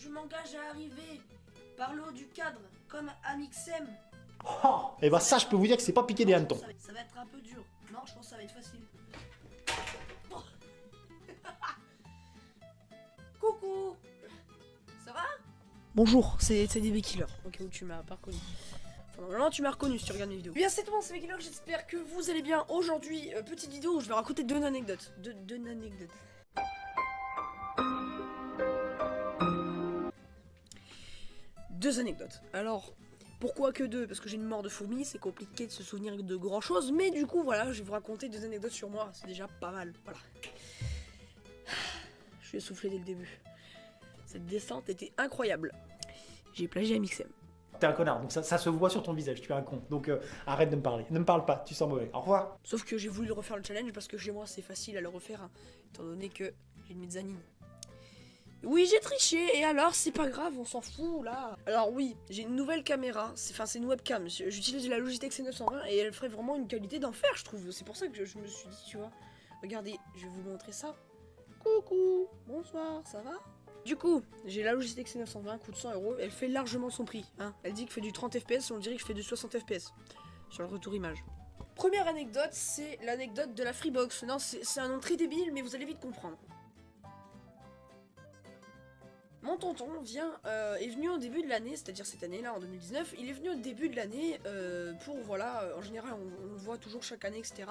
je m'engage à arriver par le haut du cadre, comme Amixem. Oh, et bah ça, je peux vous dire que c'est pas piqué des hannetons. Ça va être un peu dur. Non, je pense que ça va être facile. Oh. Coucou. Ça va? Bonjour, c'est DB Killer. Ok, où tu m'as pas reconnu. Enfin, normalement, tu m'as reconnu si tu regardes mes vidéos. Bien, c'est tout, c'est DB Killer. J'espère que vous allez bien. Aujourd'hui, petite vidéo où je vais raconter deux anecdotes. Deux anecdotes. Deux anecdotes. Alors, pourquoi que deux? Parce que j'ai une mort de fourmi, c'est compliqué de se souvenir de grand chose, mais du coup, voilà, je vais vous raconter deux anecdotes sur moi, c'est déjà pas mal, voilà. Je suis essoufflé dès le début. Cette descente était incroyable. J'ai plagié Amixem. T'es un connard, donc ça se voit sur ton visage, tu es un con. Donc arrête de me parler. Ne me parle pas, tu sens mauvais. Au revoir. Sauf que j'ai voulu refaire le challenge parce que chez moi, c'est facile à le refaire, hein, étant donné que j'ai une mezzanine. Oui, j'ai triché, et alors, c'est pas grave, on s'en fout, là. Alors oui, j'ai une nouvelle caméra, c'est une webcam, j'utilise la Logitech C920, et elle ferait vraiment une qualité d'enfer, je trouve. C'est pour ça que je me suis dit, tu vois. Regardez, je vais vous montrer ça. Coucou, bonsoir, ça va? Du coup, j'ai la Logitech C920, coûte 100 €, elle fait largement son prix, hein. Elle dit que fait du 30 FPS, on dirait que je fais du 60 FPS, sur le retour image. Première anecdote, c'est l'anecdote de la Freebox. Non, c'est un nom très débile, mais vous allez vite comprendre. Mon tonton est venu au début de l'année, c'est-à-dire cette année-là, en 2019, il est venu au début de l'année pour, voilà, en général, on le voit toujours chaque année, etc.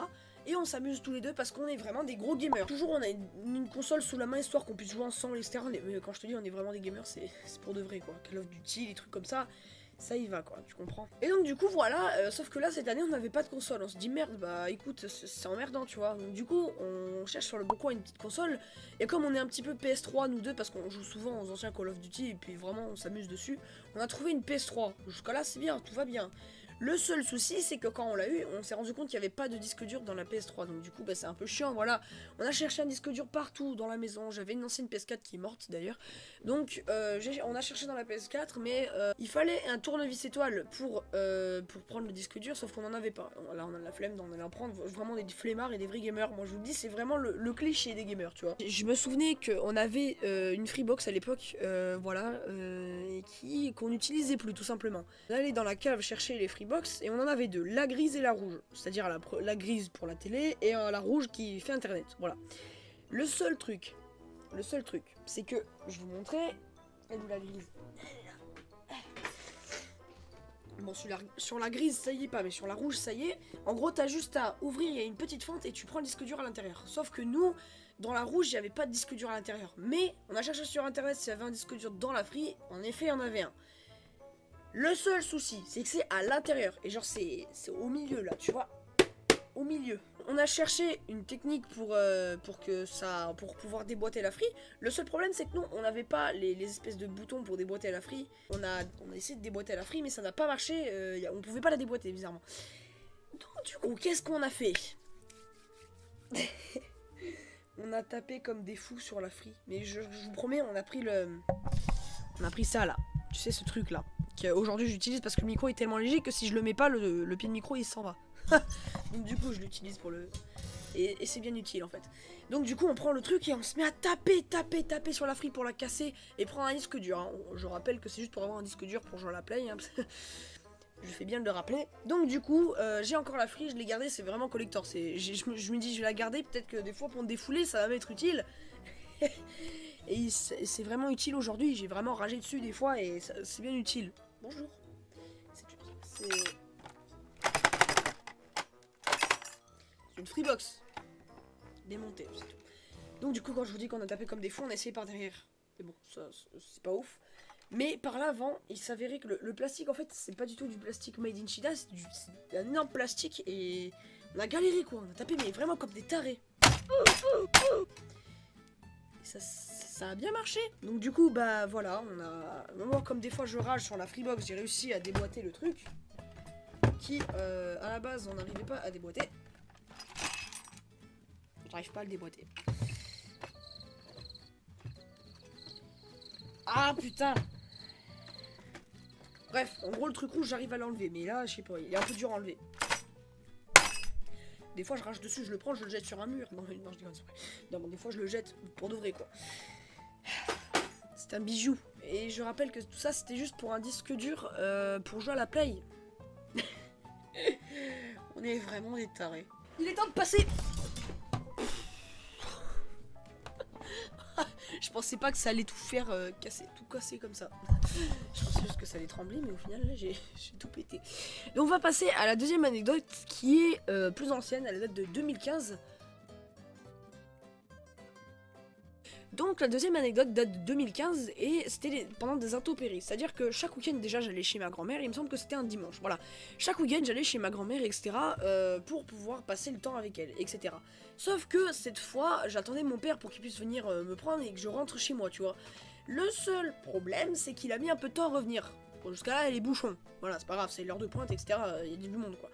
Et on s'amuse tous les deux parce qu'on est vraiment des gros gamers. Toujours, on a une console sous la main, histoire qu'on puisse jouer ensemble, etc. Mais quand je te dis on est vraiment des gamers, c'est pour de vrai, quoi. Call of Duty, des trucs comme ça, ça y va, quoi, tu comprends. Et donc, du coup, voilà, sauf que là, cette année, on n'avait pas de console. On se dit, merde, bah écoute, c'est emmerdant, tu vois. Donc, du coup, on cherche sur le bon coin une petite console. Et comme on est un petit peu PS3, nous deux, parce qu'on joue souvent aux anciens Call of Duty, et puis vraiment, on s'amuse dessus, on a trouvé une PS3. Jusqu'à là, c'est bien, tout va bien. Le seul souci, c'est que quand on l'a eu, on s'est rendu compte qu'il n'y avait pas de disque dur dans la PS3. Donc du coup, bah, c'est un peu chiant, voilà. On a cherché un disque dur partout dans la maison. J'avais une ancienne PS4 qui est morte d'ailleurs. Donc on a cherché dans la PS4, mais il fallait un tournevis étoile pour prendre le disque dur, sauf qu'on n'en avait pas. Là, on a la flemme d'en aller en prendre. Vraiment des flemmards et des vrais gamers. Moi, je vous le dis, c'est vraiment le cliché des gamers, tu vois. Je me souvenais qu'on avait une Freebox à l'époque, voilà, et qu'on n'utilisait plus, tout simplement. On allait dans la cave chercher les Freebox, et on en avait deux, la grise et la rouge, c'est-à-dire la grise pour la télé et la rouge qui fait internet, voilà. Le seul truc, c'est que, je vous montrais, elle est où la grise? Bon, sur la grise, ça y est pas, mais sur la rouge, ça y est. En gros, t'as juste à ouvrir, il y a une petite fente et tu prends le disque dur à l'intérieur. Sauf que nous, dans la rouge, il n'y avait pas de disque dur à l'intérieur. Mais, on a cherché sur internet s'il y avait un disque dur dans la Free, en effet, il y en avait un. Le seul souci, c'est que c'est à l'intérieur. Et genre, c'est au milieu, là, tu vois. Au milieu. On a cherché une technique pour pouvoir déboîter la Free. Le seul problème, c'est que nous, on n'avait pas les espèces de boutons pour déboîter la Free. On a essayé de déboîter la Free, mais ça n'a pas marché. On pouvait pas la déboîter, bizarrement. Donc, du coup, qu'est-ce qu'on a fait? On a tapé comme des fous sur la Free. Mais je vous promets, on a pris ça, là. Tu sais, ce truc-là. Qu'aujourd'hui j'utilise parce que le micro est tellement léger que si je le mets pas, le pied de micro il s'en va. Donc du coup je l'utilise pour le... Et c'est bien utile en fait. Donc du coup on prend le truc et on se met à taper sur la Free pour la casser et prendre un disque dur, hein. Je rappelle que c'est juste pour avoir un disque dur pour jouer à la play, hein. Je fais bien de le rappeler. Donc du coup j'ai encore la Free, je l'ai gardée, c'est vraiment collector. Je me dis je vais la garder, peut-être que des fois pour me défouler ça va m'être utile. Et c'est vraiment utile aujourd'hui, j'ai vraiment ragé dessus des fois et c'est bien utile. Bonjour. C'est une Freebox. Démontée, c'est tout. Donc du coup quand je vous dis qu'on a tapé comme des fous, on a essayé par derrière. Mais bon, ça c'est pas ouf. Mais par l'avant, il s'avérait que le plastique en fait, c'est pas du tout du plastique made in China, c'est un énorme plastique et on a galéré quoi, on a tapé mais vraiment comme des tarés. Et ça a bien marché. Donc du coup bah voilà, moi comme des fois je rage sur la Freebox, j'ai réussi à déboîter le truc qui à la base on n'arrivait pas à déboîter. J'arrive pas à le déboîter. Ah putain. Bref, en gros le truc rouge j'arrive à l'enlever, mais là je sais pas, il est un peu dur à enlever. Des fois je rage dessus, je le prends, je le jette sur un mur. Non, je dis non, des fois je le jette pour de vrai quoi. C'est un bijou. Et je rappelle que tout ça c'était juste pour un disque dur pour jouer à la play. On est vraiment des tarés. Il est temps de passer. Je pensais pas que ça allait tout faire tout casser comme ça. Je pensais juste que ça allait trembler, mais au final là j'ai tout pété. Donc on va passer à la deuxième anecdote qui est plus ancienne, elle date de 2015. Donc la deuxième anecdote date de 2015 et c'était pendant des intempéries. C'est-à-dire que chaque week-end déjà j'allais chez ma grand-mère, il me semble que c'était un dimanche, voilà. Chaque week-end j'allais chez ma grand-mère, etc. Pour pouvoir passer le temps avec elle, etc. Sauf que cette fois j'attendais mon père pour qu'il puisse venir me prendre et que je rentre chez moi, tu vois. Le seul problème c'est qu'il a mis un peu de temps à revenir. Bon, jusqu'à là il est bouchon, voilà c'est pas grave, c'est l'heure de pointe, etc. Il y a du monde quoi.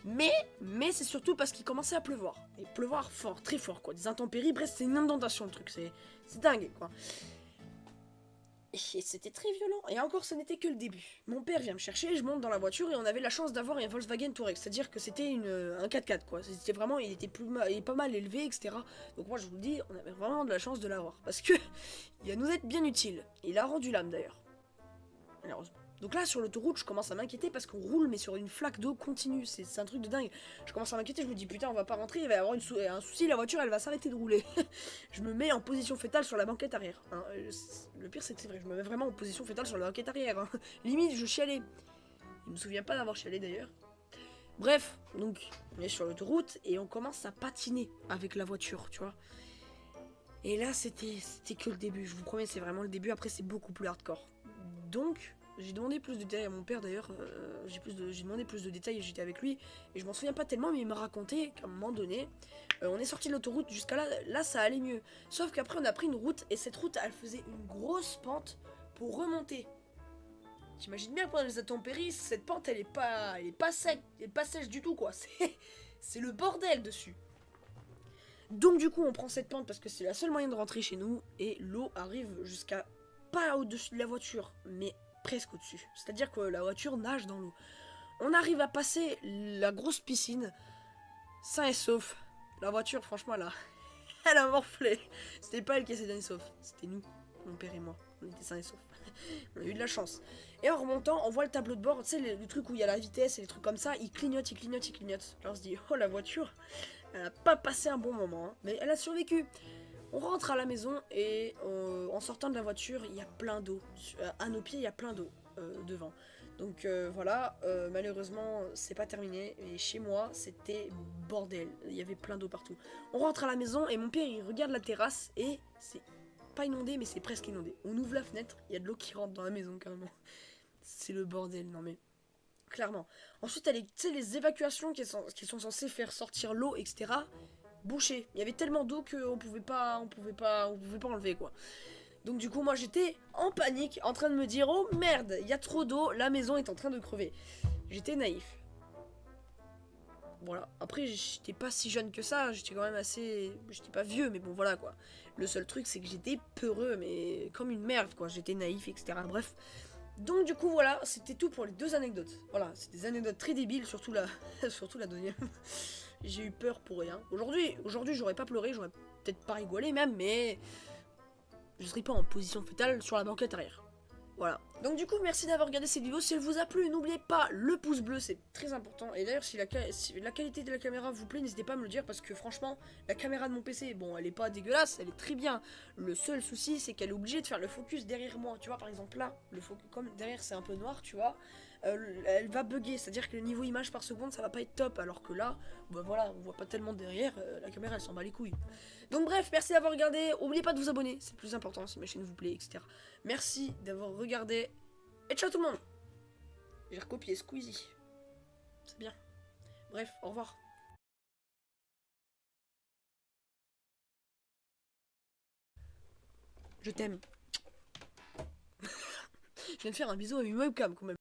Mais c'est surtout parce qu'il commençait à pleuvoir. Et pleuvoir fort, très fort quoi. Des intempéries, bref, c'est une inondation le truc, c'est dingue quoi. Et c'était très violent. Et encore, ce n'était que le début. Mon père vient me chercher, je monte dans la voiture et on avait la chance d'avoir un Volkswagen Touareg. C'est-à-dire que c'était un 4x4 quoi. C'était vraiment, il était pas mal élevé, etc. Donc moi je vous le dis, on avait vraiment de la chance de l'avoir. Parce que il va nous être bien utile. Il a rendu l'âme d'ailleurs. Malheureusement. Donc là, sur l'autoroute, je commence à m'inquiéter parce qu'on roule, mais sur une flaque d'eau continue. C'est un truc de dingue. Je commence à m'inquiéter, je me dis putain, on va pas rentrer, il va y avoir un souci, la voiture, elle va s'arrêter de rouler. Je me mets en position fétale sur la banquette arrière. Hein. Le pire, c'est que c'est vrai, je me mets vraiment en position fétale sur la banquette arrière. Hein. Limite, je chialais. Il me souvient pas d'avoir chialé d'ailleurs. Bref, donc, on est sur l'autoroute et on commence à patiner avec la voiture, tu vois. Et là, c'était que le début. Je vous promets, c'est vraiment le début. Après, c'est beaucoup plus hardcore. Donc... j'ai demandé plus de détails à mon père d'ailleurs, j'ai demandé plus de détails et j'étais avec lui, et je m'en souviens pas tellement, mais il m'a raconté qu'à un moment donné, on est sorti de l'autoroute, jusqu'à là ça allait mieux. Sauf qu'après on a pris une route, et cette route elle faisait une grosse pente pour remonter. T'imagines bien pendant les intempéries, cette pente elle est pas sec, elle est pas sèche du tout quoi, c'est le bordel dessus. Donc du coup on prend cette pente parce que c'est la seule moyen de rentrer chez nous, et l'eau arrive jusqu'à pas au-dessus de la voiture, mais presque au-dessus. C'est-à-dire que la voiture nage dans l'eau. On arrive à passer la grosse piscine, sain et sauf. La voiture, franchement, elle a morflé. C'était pas elle qui était sain et sauf, c'était nous, mon père et moi. On était sain et sauf. On a eu de la chance. Et en remontant, on voit le tableau de bord, tu sais, le truc où il y a la vitesse et les trucs comme ça, il clignote, il clignote, il clignote. Là, on se dit, oh, la voiture, elle a pas passé un bon moment, hein, mais elle a survécu. On rentre à la maison et en sortant de la voiture, il y a plein d'eau. À nos pieds, il y a plein d'eau devant. Donc voilà, malheureusement, c'est pas terminé. Et chez moi, c'était bordel. Il y avait plein d'eau partout. On rentre à la maison et mon père, il regarde la terrasse et c'est pas inondé, mais c'est presque inondé. On ouvre la fenêtre, il y a de l'eau qui rentre dans la maison carrément. C'est le bordel, non mais... clairement. Ensuite, il y a les évacuations qui sont censées faire sortir l'eau, etc. Bouché. Il y avait tellement d'eau qu'on pouvait pas enlever quoi. Donc du coup moi j'étais en panique, en train de me dire oh merde, il y a trop d'eau, la maison est en train de crever. J'étais naïf. Voilà. Après j'étais pas si jeune que ça, j'étais quand même assez... j'étais pas vieux mais bon voilà quoi. Le seul truc c'est que j'étais peureux mais comme une merde quoi, j'étais naïf etc. Bref. Donc du coup voilà, c'était tout pour les deux anecdotes. Voilà, c'est des anecdotes très débiles, surtout la deuxième. J'ai eu peur pour rien. Aujourd'hui j'aurais pas pleuré, j'aurais peut-être pas rigolé même, mais je serais pas en position fétale sur la banquette arrière. Voilà. Donc du coup, merci d'avoir regardé cette vidéo. Si elle vous a plu, n'oubliez pas le pouce bleu, c'est très important. Et d'ailleurs, si la qualité de la caméra vous plaît, n'hésitez pas à me le dire parce que franchement, la caméra de mon PC, bon, elle est pas dégueulasse, elle est très bien. Le seul souci, c'est qu'elle est obligée de faire le focus derrière moi. Tu vois, par exemple là, le focus, comme derrière c'est un peu noir, tu vois, elle va bugger. C'est-à-dire que le niveau image par seconde, ça va pas être top. Alors que là, bah voilà, on voit pas tellement derrière, la caméra elle s'en bat les couilles. Donc bref, merci d'avoir regardé. N'oubliez pas de vous abonner, c'est le plus important si ma chaîne vous plaît, etc. Merci d'avoir regardé. Et ciao tout le monde. J'ai recopié Squeezie. C'est bien. Bref, au revoir. Je t'aime. Je viens de faire un bisou à une webcam quand même.